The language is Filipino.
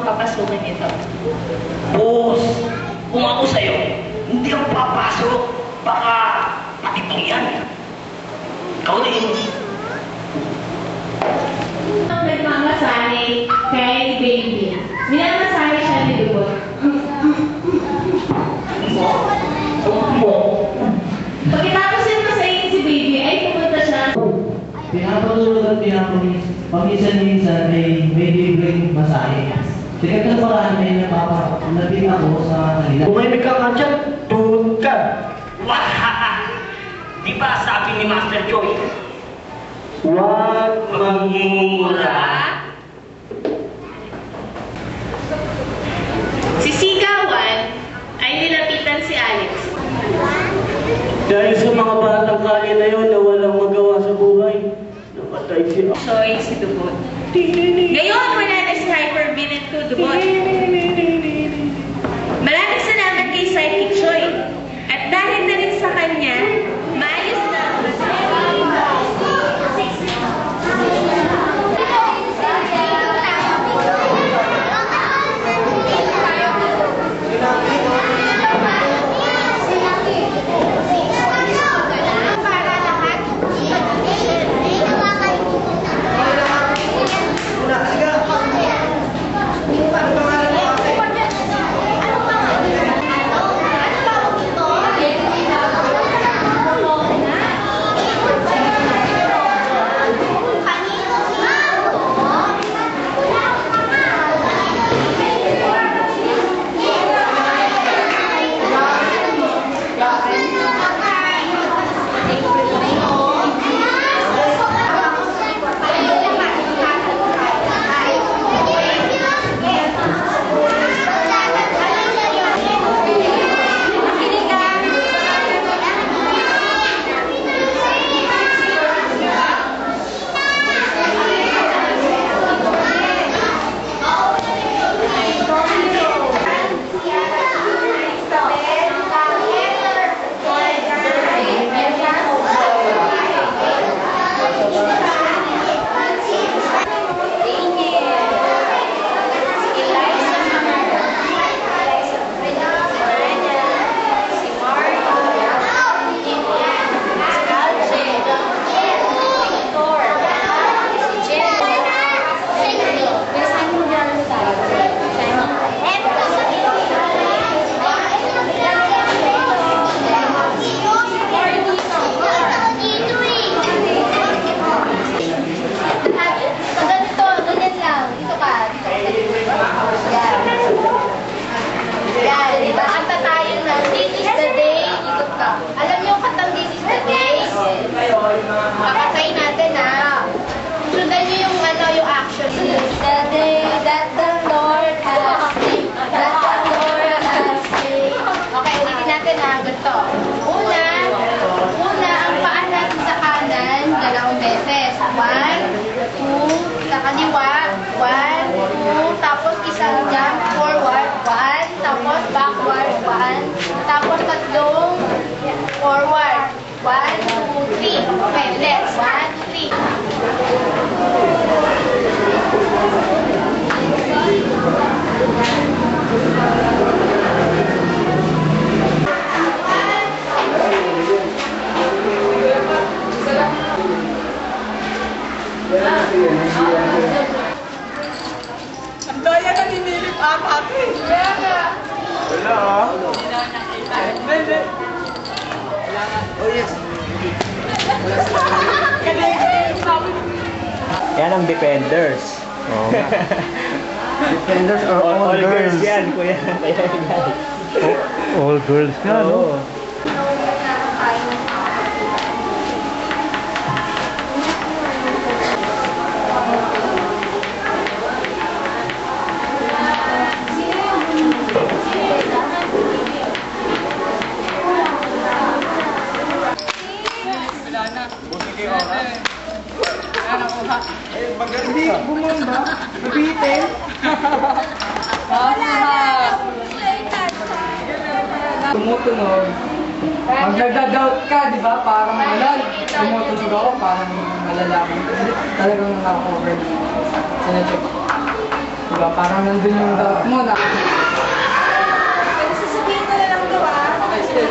papasukin ito. Boss, kung ako sa'yo, hindi ako papasok. Baka patibong yan. Ikaw rin. Nagmamasahe kay Baby. Minamasahe siya ni Dubot. Pagkatapos yung masahin si Baby, ay pumunta siya. Pinapatulog at paminsan-minsan ay may libreng masahe. Sikat ng paraan ay napapalapit ako sa kanila. Umimik ka nga dyan, tuhod ka. Wah! Di ba sabi ni Master Joy? Huwag magmumura. Si Sigawan ay nilapitan si Alex. Dahil sa mga batang kali na yun na walang magawa sa buhay, namatay siya. Choy, si Dubot. Ngayon, wala na si Hyperbinet ko, Dubot. Maraming salamat kay Psychic Choy. At dahil na rin sa kanya, maayos na ang Papatay natin ha. Sundan nyo yung yung action. The day that the Lord has made. That the Lord has made. Okay, ulitin natin ha. Ganito. Una, ang paa natin sa kanan, dalawang beses. 1, 2, sa kaliwa. 1, 2, tapos isang jump forward. 1, tapos backward. 1, tapos tatlong forward. 1, 2, 3. Okay, let's. 1, 2, 3. Ang daya na ninilip ang happy. Wala ah. Hindi. Oh yes. Yan ang Defenders. Oh. Defenders or all girls? Yan, kuya. Kaya yan. All girls nga, no? Hindi, bumamba. Mabitin. Tumutunog. Pag nagda-doubt ka, di ba? Parang malal. Tumutunog ako, parang malalaman. Talagang nakakover. Sa na-check. Diba? Parang nandun yung doubt mo na. Sasabihin ko na lang daw ah. Okay, sige.